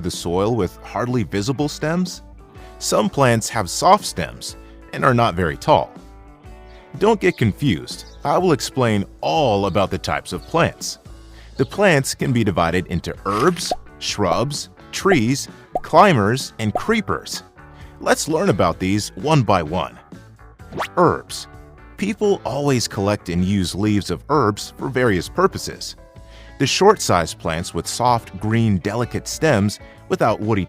the soil with hardly visible stems. Some plants have soft stems and are not very tall. Don't get confused. I will explain all about the types of plants. The plants can be divided into herbs, shrubs, trees, climbers, and creepers. Let's learn about these one by one. Herbs. People always collect and use leaves of herbs for various purposes. The short-sized plants with soft, green, delicate stems without woody